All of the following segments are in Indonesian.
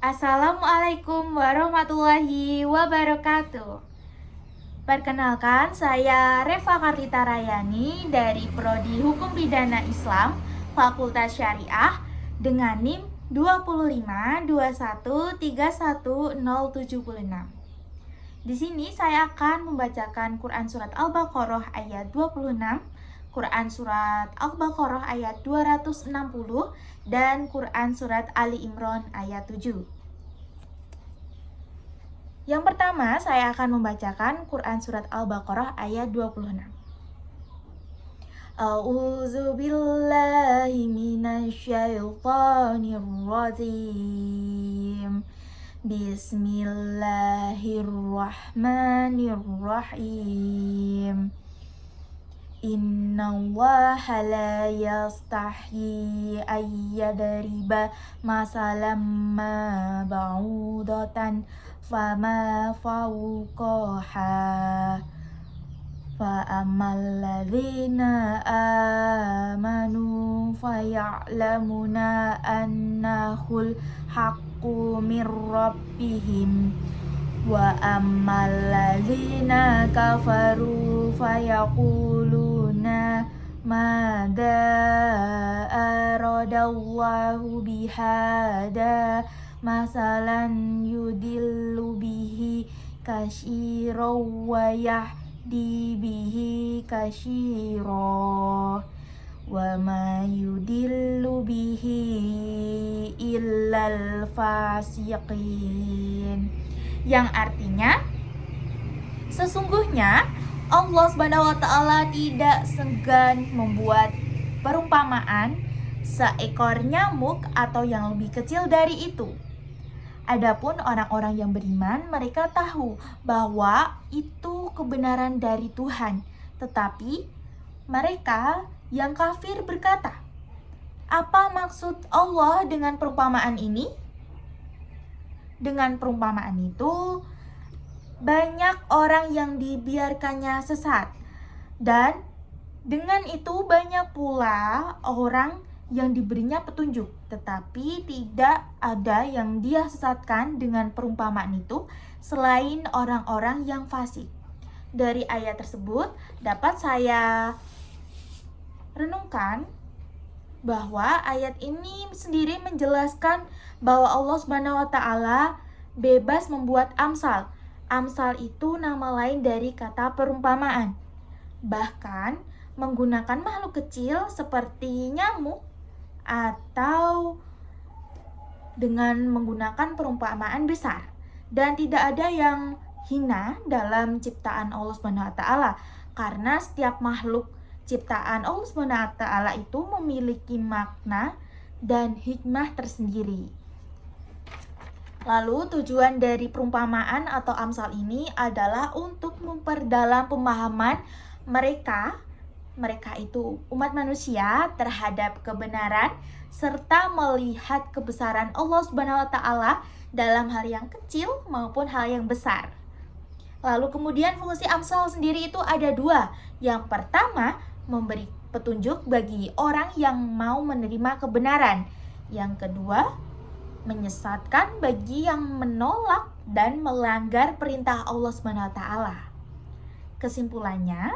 Assalamualaikum warahmatullahi wabarakatuh. Perkenalkan, saya Reva Karlita Rayani dari Prodi Hukum Pidana Islam, Fakultas Syariah dengan NIM 2521313076. Di sini saya akan membacakan Quran Surat Al-Baqarah ayat 26, Quran Surat Al-Baqarah ayat 260, dan Quran Surat Ali Imran ayat 7. Yang pertama, saya akan membacakan Quran Surat Al-Baqarah ayat 26. A'udzu billahi minasyaitonir rajim. Bismillahirrahmanirrahim. Innallaha la yastahyi ayyadriba masalam ma ba'udatan fama fawqaha fa ammal ladzina amanu faya'lamuna annahul haqqu mir rabbihim wa ammal ladzina kafaru fayaquluna madza aradallahu bihada masalan yudillu bihi katsiran wa yahdi bihi katsiran wa ma yudillu bihi illal fasiqin, yang artinya sesungguhnya Allah Subhanahu wa taala tidak segan membuat perumpamaan seekor nyamuk atau yang lebih kecil dari itu. Adapun orang-orang yang beriman, mereka tahu bahwa itu kebenaran dari Tuhan. Tetapi mereka yang kafir berkata, apa maksud Allah dengan perumpamaan ini? Dengan perumpamaan itu, banyak orang yang dibiarkannya sesat. Dan dengan itu banyak pula orang yang diberinya petunjuk, tetapi tidak ada yang dia sesatkan dengan perumpamaan itu selain orang-orang yang fasik. Dari ayat tersebut dapat saya renungkan bahwa ayat ini sendiri menjelaskan bahwa Allah Subhanahu wa taala bebas membuat amsal. Amsal itu nama lain dari kata perumpamaan. Bahkan menggunakan makhluk kecil seperti nyamuk atau dengan menggunakan perumpamaan besar. Dan tidak ada yang hina dalam ciptaan Allah Subhanahu wa taala, karena setiap makhluk ciptaan Allah Subhanahu wa taala itu memiliki makna dan hikmah tersendiri. Lalu tujuan dari perumpamaan atau amsal ini adalah untuk memperdalam pemahaman mereka itu umat manusia terhadap kebenaran serta melihat kebesaran Allah Subhanahu wa taala dalam hal yang kecil maupun hal yang besar. Lalu kemudian fungsi amsal sendiri itu ada dua. Yang pertama, memberi petunjuk bagi orang yang mau menerima kebenaran. Yang kedua, menyesatkan bagi yang menolak dan melanggar perintah Allah Subhanahu wa taala. Kesimpulannya,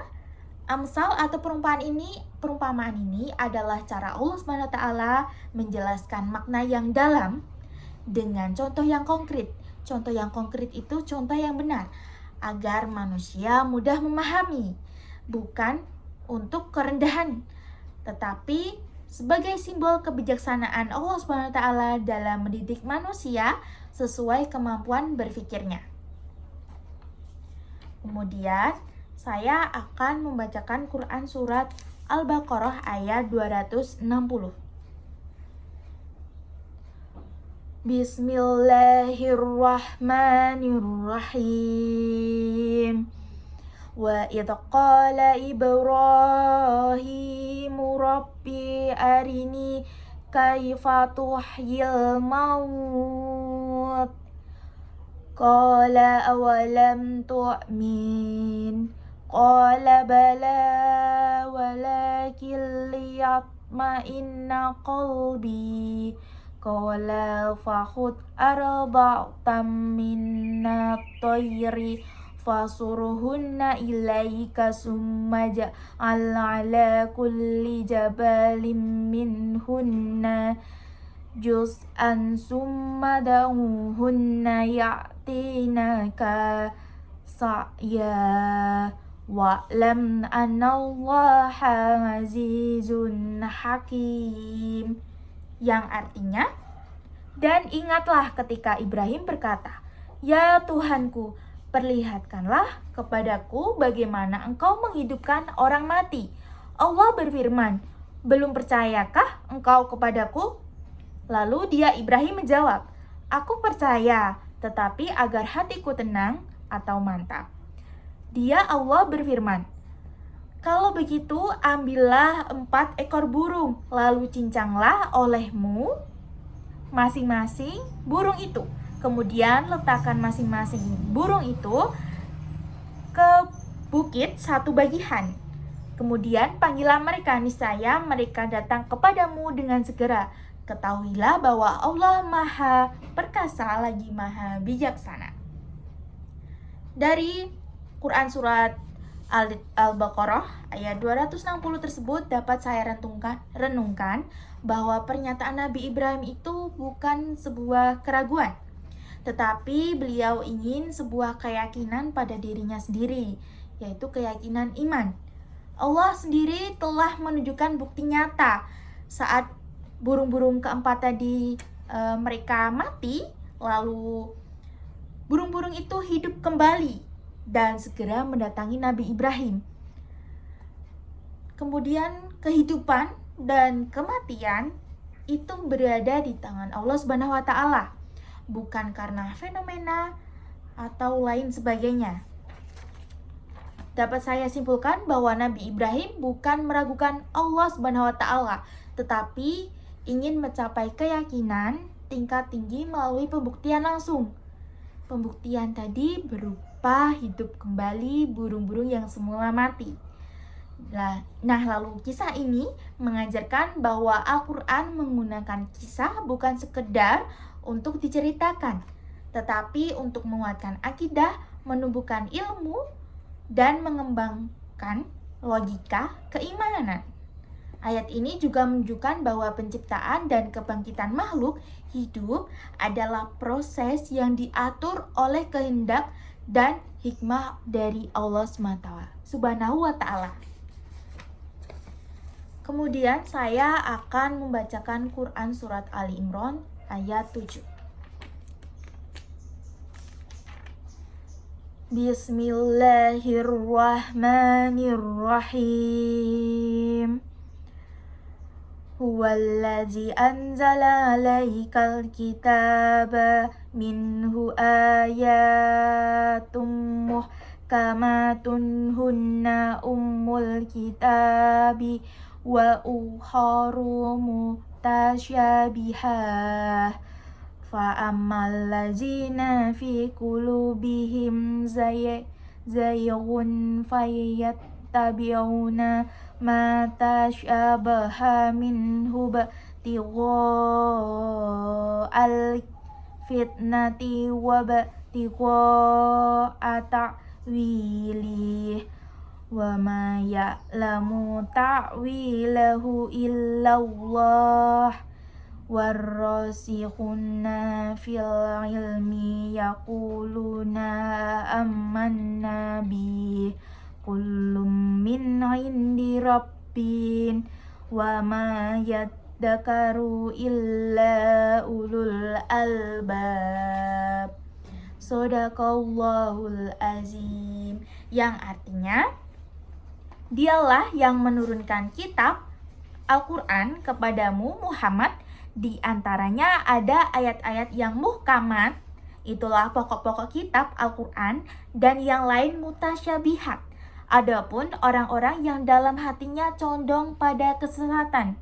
amsal atau perumpamaan ini adalah cara Allah Subhanahu wa taala menjelaskan makna yang dalam dengan contoh yang konkret. Contoh yang konkret itu contoh yang benar agar manusia mudah memahami, bukan untuk kerendahan, tetapi sebagai simbol kebijaksanaan Allah Subhanahu wa taala dalam mendidik manusia sesuai kemampuan berpikirnya. Kemudian saya akan membacakan Quran Surat Al-Baqarah ayat 260. Bismillahirrahmanirrahim. Wa idh qala Ibrahimu Rabbi arini kaifa tuhyil maut. Qala awalam tu'min. Qala bala walakin liyatma'inna qalbi. qala fakhud arba'atan minat tayri fasurhunna ilaika summa ja'al ala kulli jabalin minhunna juz'an summa da'uhunna ya'tinaka sa'ya wa'lam anallaha azizun hakim, yang artinya, dan ingatlah ketika Ibrahim berkata, "Ya Tuhanku, perlihatkanlah kepadaku bagaimana engkau menghidupkan orang mati." Allah berfirman, "Belum percayakah engkau kepadaku?" Lalu dia Ibrahim menjawab, "Aku percaya, tetapi agar hatiku tenang atau mantap." Dia Allah berfirman, "Kalau begitu ambillah 4 ekor burung, lalu cincanglah olehmu masing-masing burung itu. Kemudian letakkan masing-masing burung itu ke bukit satu bagian. Kemudian panggillah mereka, niscaya mereka datang kepadamu dengan segera. Ketahuilah bahwa Allah Maha Perkasa lagi Maha Bijaksana." Dari Quran Surat Al-Baqarah ayat 260 tersebut dapat saya renungkan bahwa pernyataan Nabi Ibrahim itu bukan sebuah keraguan, tetapi beliau ingin sebuah keyakinan pada dirinya sendiri, yaitu keyakinan iman. Allah sendiri telah menunjukkan bukti nyata saat burung-burung keempat tadi mereka mati, lalu burung-burung itu hidup kembali dan segera mendatangi Nabi Ibrahim. Kemudian kehidupan dan kematian itu berada di tangan Allah Subhanahu wa taala, bukan karena fenomena atau lain sebagainya. Dapat saya simpulkan bahwa Nabi Ibrahim bukan meragukan Allah Subhanahu wa taala, tetapi ingin mencapai keyakinan tingkat tinggi melalui pembuktian langsung. Pembuktian tadi berupa hidup kembali burung-burung yang semula mati. Nah, lalu kisah ini mengajarkan bahwa Al-Quran menggunakan kisah bukan sekedar untuk diceritakan, tetapi untuk menguatkan akidah, menumbuhkan ilmu, dan mengembangkan logika keimanan. Ayat ini juga menunjukkan bahwa penciptaan dan kebangkitan makhluk hidup adalah proses yang diatur oleh kehendak dan hikmah dari Allah Subhanahu wa taala. Kemudian saya akan membacakan Quran Surat Ali Imran ayat 7. Bismillahirrahmanirrahim. Huwallazi anzala alaikal kitaba minhu ayatum muhkamatun hunna ummul kitabi wa ukharu mutasyabihah fa ammal ladzina fi qulubihim zayghun fayattabi'una ma tasyabaha minhu al fitnati wa ta'wilih wa ma ya'lamu ta'wilahu illallah warrasikhuna fil ilmi yaquluna amanna bih kullum min indi rabbin wa ma yaddakaru illa ulul albab. Shadaqallahul azim, yang artinya dialah yang menurunkan kitab Al-Quran kepadamu Muhammad, di antaranya ada ayat-ayat yang muhkamat, itulah pokok-pokok kitab Al-Quran, dan yang lain mutasyabihat. Adapun orang-orang yang dalam hatinya condong pada kesesatan,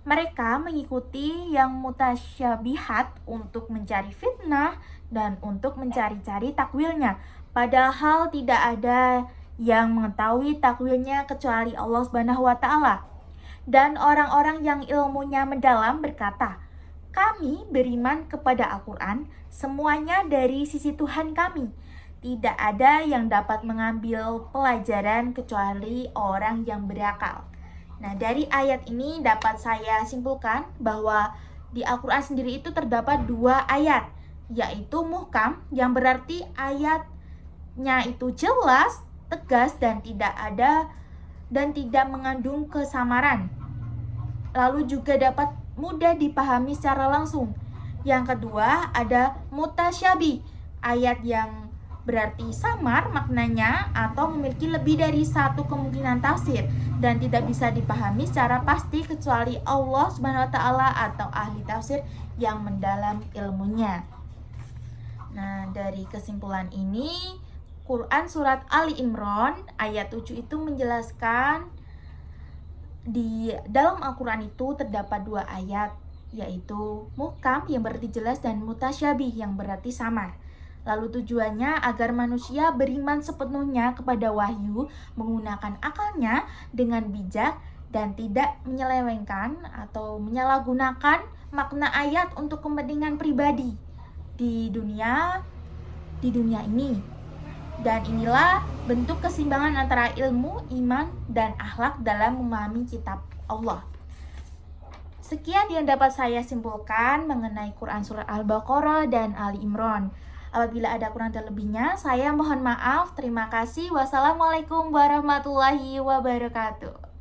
mereka mengikuti yang mutasyabihat untuk mencari fitnah dan untuk mencari-cari takwilnya, padahal tidak ada yang mengetahui takwilnya kecuali Allah Subhanahu wa taala. Dan orang-orang yang ilmunya mendalam berkata, Kami beriman kepada Al-Quran, semuanya dari sisi Tuhan kami. Tidak ada yang dapat mengambil pelajaran kecuali orang yang berakal. Nah, dari ayat ini dapat saya simpulkan bahwa di Al-Quran sendiri itu terdapat 2 ayat, yaitu muhkam, yang berarti ayatnya itu jelas, tegas, dan tidak mengandung kesamaran. Lalu juga dapat mudah dipahami secara langsung. Yang kedua ada mutasyabih, ayat yang berarti samar maknanya atau memiliki lebih dari satu kemungkinan tafsir dan tidak bisa dipahami secara pasti kecuali Allah Subhanahu wa taala atau ahli tafsir yang mendalam ilmunya. Nah, dari kesimpulan ini, Quran surat Ali Imran ayat 7 itu menjelaskan di dalam Al-Quran itu terdapat 2 ayat, yaitu muhkam yang berarti jelas dan mutasyabih yang berarti samar. Lalu tujuannya agar manusia beriman sepenuhnya kepada wahyu, menggunakan akalnya dengan bijak dan tidak menyelewengkan atau menyalahgunakan makna ayat untuk kepentingan pribadi di dunia ini. Dan inilah bentuk keseimbangan antara ilmu, iman, dan akhlak dalam memahami kitab Allah. Sekian yang dapat saya simpulkan mengenai Quran Surat Al-Baqarah dan Ali Imran. Apabila ada kurang dan lebihnya, saya mohon maaf. Terima kasih. Wassalamualaikum warahmatullahi wabarakatuh.